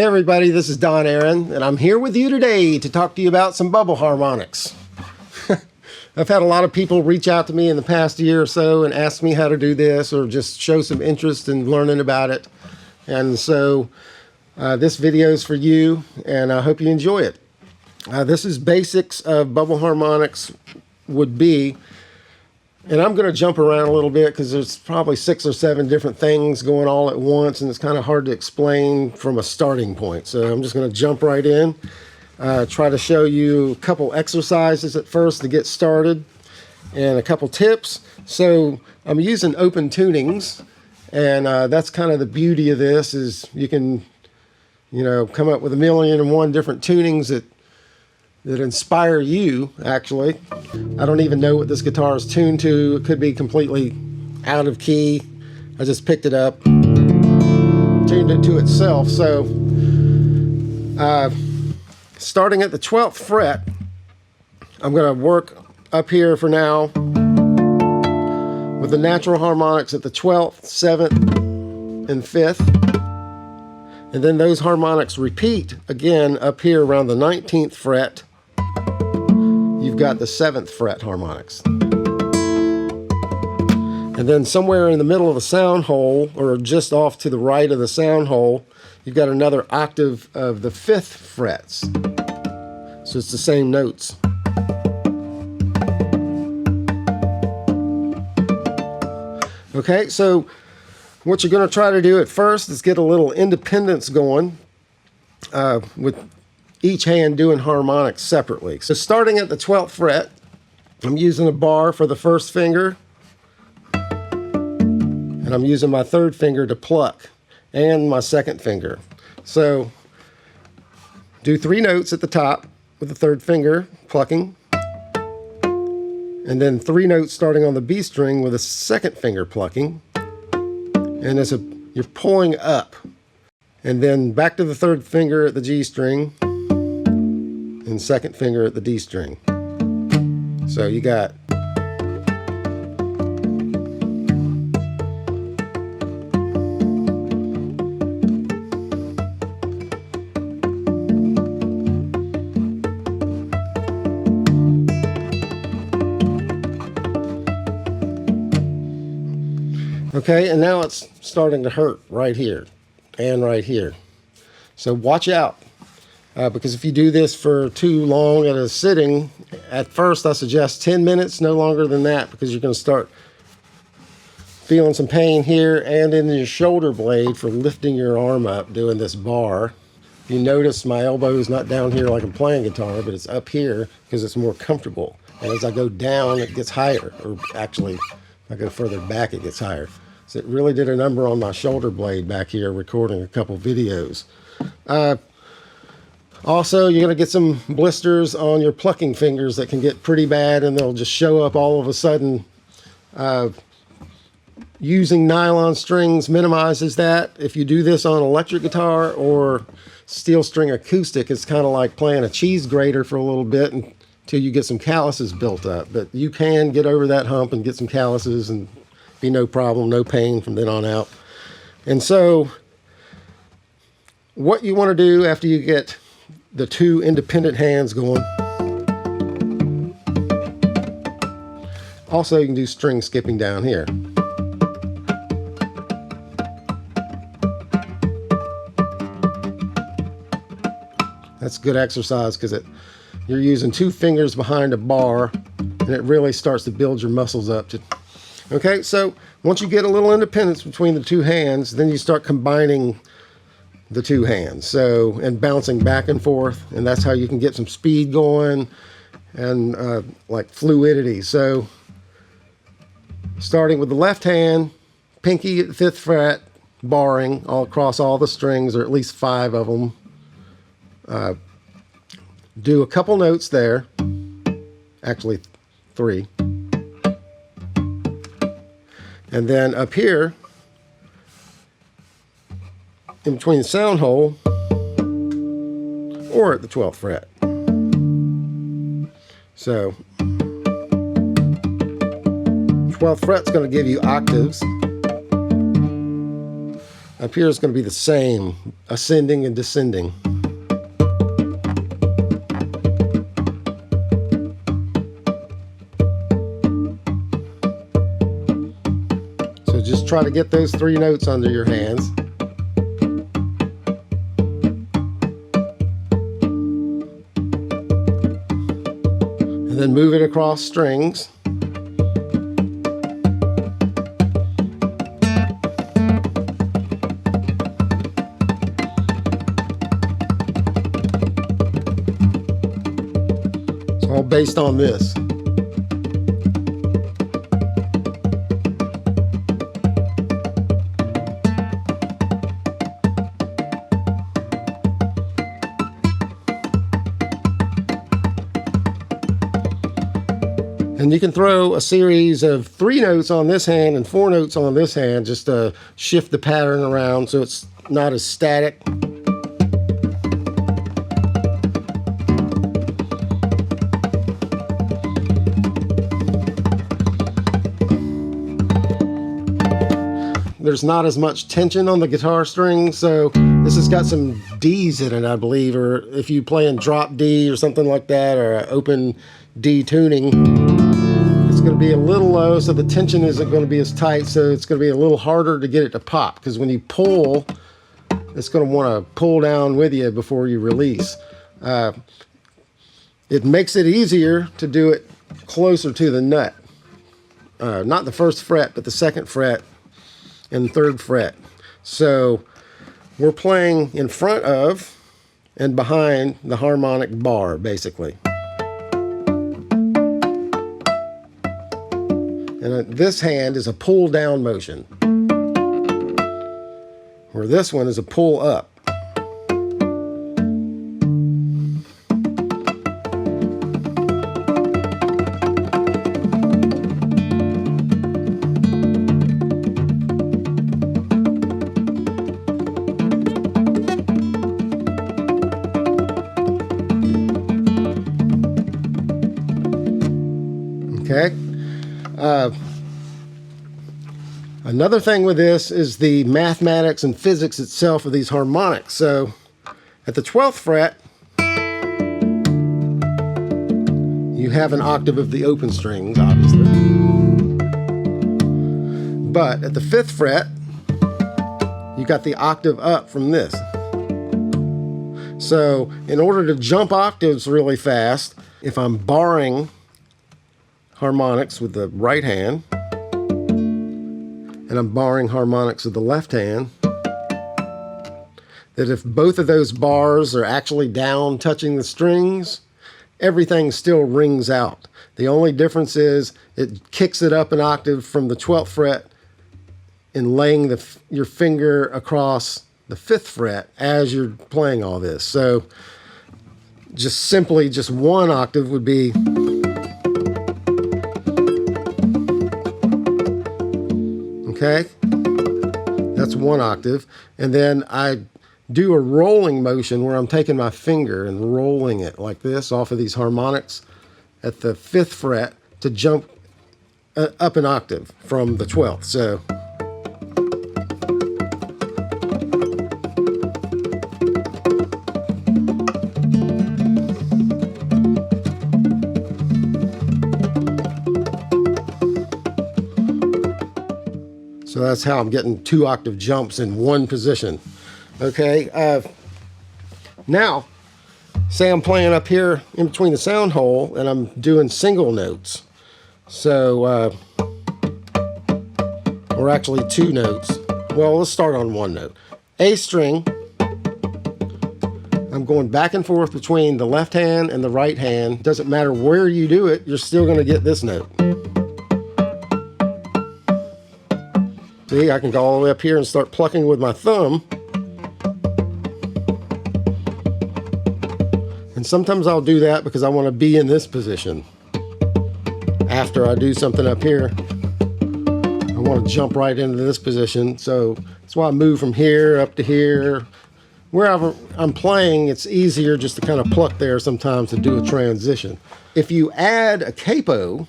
Hey everybody, this is Donn Aaron, and I'm here with you today to talk to you about some bubble harmonics. I've had a lot of people reach out to me in the past year or so and ask me how to do this or just show some interest in learning about it. And so this video is for you, and I hope you enjoy it. This is basics of bubble harmonics would be, and I'm going to jump around a little bit because there's probably 6 or 7 different things going all at once, and it's kind of hard to explain from a starting point. So I'm just going to jump right in, try to show you a couple exercises at first to get started, and a couple tips. So I'm using open tunings, and that's kind of the beauty of this, is you can, come up with 1,000,001 different tunings that inspire you, actually. I don't even know what this guitar is tuned to. It could be completely out of key. I just picked it up, tuned it to itself. So, starting at the 12th fret, I'm going to work up here for now with the natural harmonics at the 12th, 7th, and 5th. And then those harmonics repeat again up here around the 19th fret. You've got the 7th fret harmonics. And then somewhere in the middle of the sound hole, or just off to the right of the sound hole, you've got another octave of the 5th frets. So it's the same notes. Okay, so what you're going to try to do at first is get a little independence going with each hand doing harmonics separately. So starting at the 12th fret, I'm using a bar for the first finger, and I'm using my third finger to pluck, and my second finger. So do 3 notes at the top with the third finger plucking, and then 3 notes starting on the B string with a second finger plucking, and you're pulling up, and then back to the third finger at the G string and second finger at the D string. So you got okay, and now it's starting to hurt right here and right here. So watch out, because if you do this for too long at a sitting, at first I suggest 10 minutes, no longer than that, because you're going to start feeling some pain here and in your shoulder blade for lifting your arm up doing this bar. If you notice, my elbow is not down here like I'm playing guitar, but it's up here because it's more comfortable. And as I go down, it gets higher, or actually, if I go further back, it gets higher. So it really did a number on my shoulder blade back here recording a couple videos. Also, you're going to get some blisters on your plucking fingers that can get pretty bad, and they'll just show up all of a sudden. Using nylon strings minimizes that. If you do this on electric guitar or steel string acoustic, it's kind of like playing a cheese grater for a little bit until you get some calluses built up. But you can get over that hump and get some calluses and be no problem, no pain from then on out. And so what you want to do after you get the 2 independent hands going, also you can do string skipping down here. That's good exercise because you're using 2 fingers behind a bar, and it really starts to build your muscles up. Okay, so once you get a little independence between the 2 hands, then you start combining the 2 hands, and bouncing back and forth, and that's how you can get some speed going and like fluidity. So starting with the left hand, pinky at the 5th fret, barring all across all the strings, or at least 5 of them. Do a couple notes there, actually 3. And then up here, in between the sound hole, or at the 12th fret. So 12th fret's going to give you octaves. Up here is going to be the same, ascending and descending. So just try to get those 3 notes under your hands. And then move it across strings. All based on this. And you can throw a series of 3 notes on this hand and 4 notes on this hand just to shift the pattern around so it's not as static. There's not as much tension on the guitar string, so this has got some D's in it, I believe, or if you play in drop D or something like that, or an open D tuning, it's going to be a little low, so the tension isn't going to be as tight, so it's going to be a little harder to get it to pop, because when you pull, it's going to want to pull down with you before you release. It makes it easier to do it closer to the nut. Not the 1st fret, but the 2nd fret and 3rd fret. So we're playing in front of and behind the harmonic bar, basically. And this hand is a pull down motion, where this one is a pull up. Okay. Another thing with this is the mathematics and physics itself of these harmonics. So at the 12th fret, you have an octave of the open strings, obviously. But at the 5th fret, you got the octave up from this. So in order to jump octaves really fast, if I'm barring harmonics with the right hand, and I'm barring harmonics with the left hand, that if both of those bars are actually down touching the strings, everything still rings out. The only difference is it kicks it up an octave from the 12th fret and laying your finger across the 5th fret as you're playing all this. So just simply just 1 octave would be okay, that's 1 octave. And then I do a rolling motion where I'm taking my finger and rolling it like this off of these harmonics at the 5th fret to jump up an octave from the 12th. So that's how I'm getting 2 octave jumps in one position. Okay, now, say I'm playing up here in between the sound hole and I'm doing single notes. So, or actually 2 notes. Well, let's start on 1 note. A string, I'm going back and forth between the left hand and the right hand. Doesn't matter where you do it, you're still going to get this note. See, I can go all the way up here and start plucking with my thumb. And sometimes I'll do that because I want to be in this position. After I do something up here, I want to jump right into this position. So that's why I move from here up to here. Wherever I'm playing, it's easier just to kind of pluck there sometimes to do a transition. If you add a capo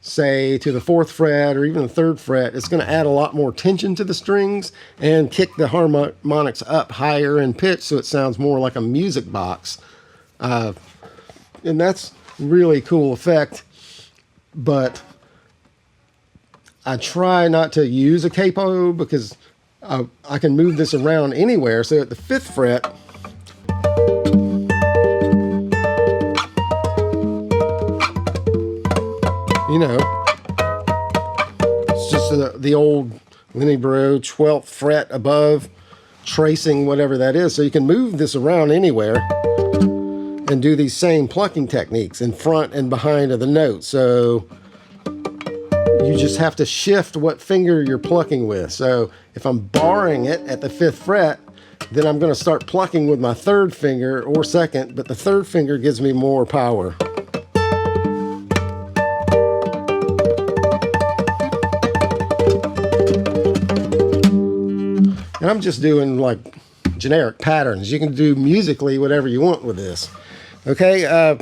say to the 4th fret or even the 3rd fret, it's going to add a lot more tension to the strings and kick the harmonics up higher in pitch so it sounds more like a music box. And that's really cool effect. But I try not to use a capo because I can move this around anywhere. So at the 5th fret, you know, it's just the old Lenny Breau 12th fret above, tracing whatever that is. So you can move this around anywhere and do these same plucking techniques in front and behind of the note. So you just have to shift what finger you're plucking with. So if I'm barring it at the 5th fret, then I'm going to start plucking with my 3rd finger or 2nd, but the 3rd finger gives me more power. And I'm just doing like generic patterns. You can do musically whatever you want with this. Okay,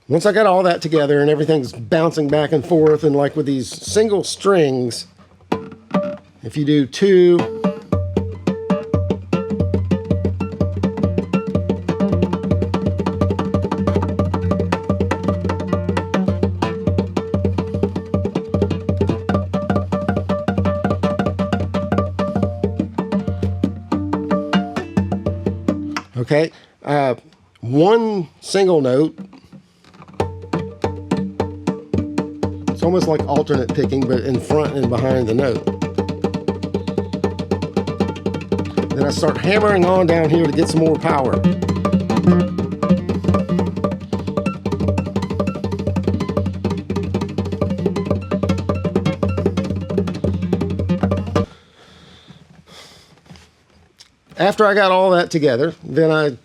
once I got all that together and everything's bouncing back and forth, and like with these single strings, if you do 2, okay, 1 single note, it's almost like alternate picking, but in front and behind the note. Then I start hammering on down here to get some more power. After I got all that together, then I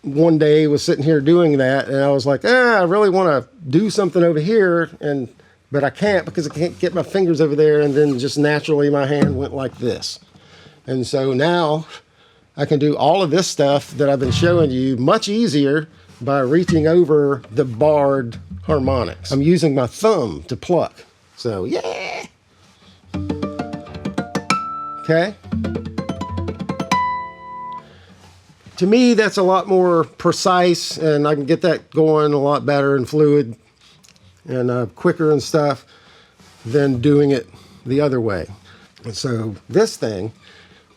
one day was sitting here doing that, and I was like, I really want to do something over here, but I can't because I can't get my fingers over there, and then just naturally my hand went like this. And so now I can do all of this stuff that I've been showing you much easier by reaching over the barred harmonics. I'm using my thumb to pluck. So yeah. Okay. To me, that's a lot more precise, and I can get that going a lot better and fluid and quicker and stuff than doing it the other way. And so this thing,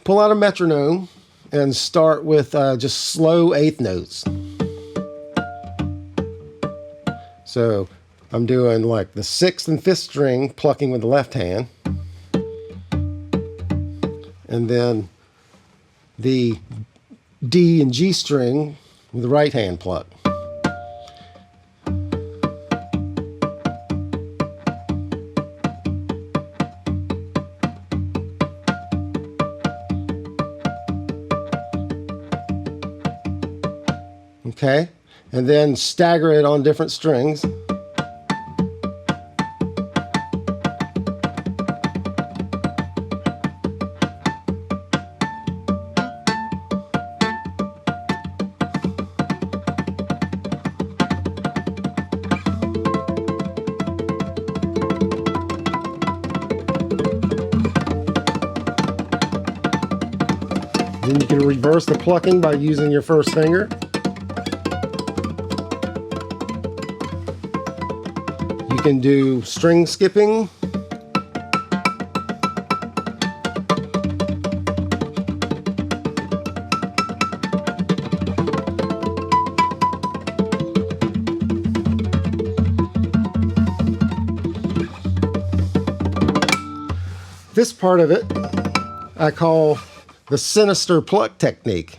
pull out a metronome and start with just slow 8th notes. So I'm doing like the 6th and 5th string plucking with the left hand, and then the D and G string with the right hand pluck. Okay, and then stagger it on different strings. Then you can reverse the plucking by using your first finger. You can do string skipping. This part of it I call the sinister pluck technique.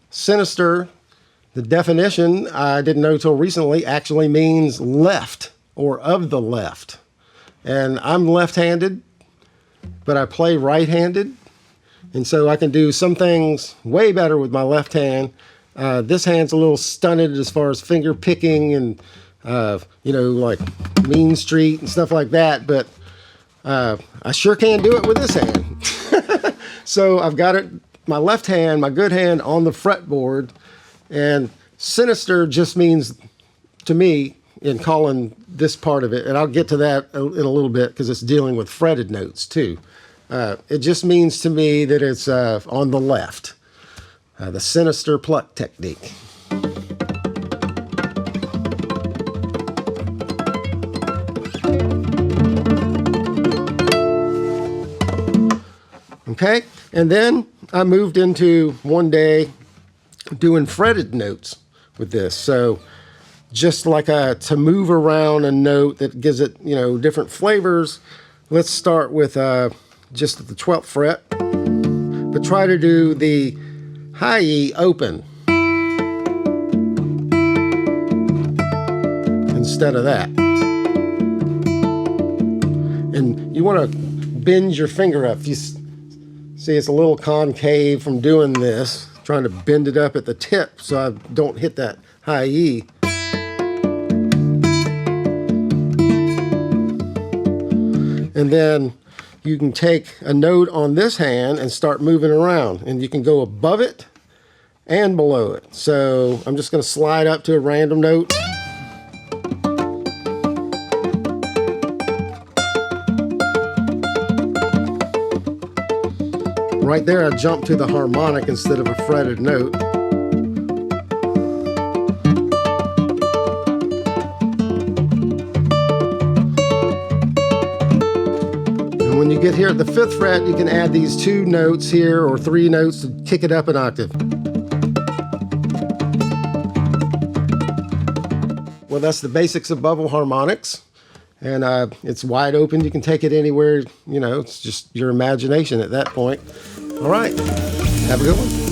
Sinister, the definition I didn't know till recently, actually means left or of the left. And I'm left-handed, but I play right-handed. And so I can do some things way better with my left hand. This hand's a little stunted as far as finger picking and, you know, like Mean Street and stuff like that. But I sure can do it with this hand. So I've got it, my left hand, my good hand, on the fretboard. And sinister just means, to me, in calling this part of it, and I'll get to that in a little bit because it's dealing with fretted notes too. It just means to me that it's on the left, the sinister pluck technique. Okay, and then I moved into one day doing fretted notes with this. So just like to move around a note that gives it, you know, different flavors, let's start with just at the 12th fret, but try to do the high E open instead of that. And you want to bend your finger up. If you see it's a little concave from doing this, trying to bend it up at the tip so I don't hit that high E. And then you can take a note on this hand and start moving around, and you can go above it and below it. So I'm just going to slide up to a random note. Right there, I jumped to the harmonic instead of a fretted note. And when you get here at the 5th fret, you can add these 2 notes here or 3 notes to kick it up an octave. Well, that's the basics of bubble harmonics. And it's wide open. You can take it anywhere, you know, it's just your imagination at that point. All right, have a good one.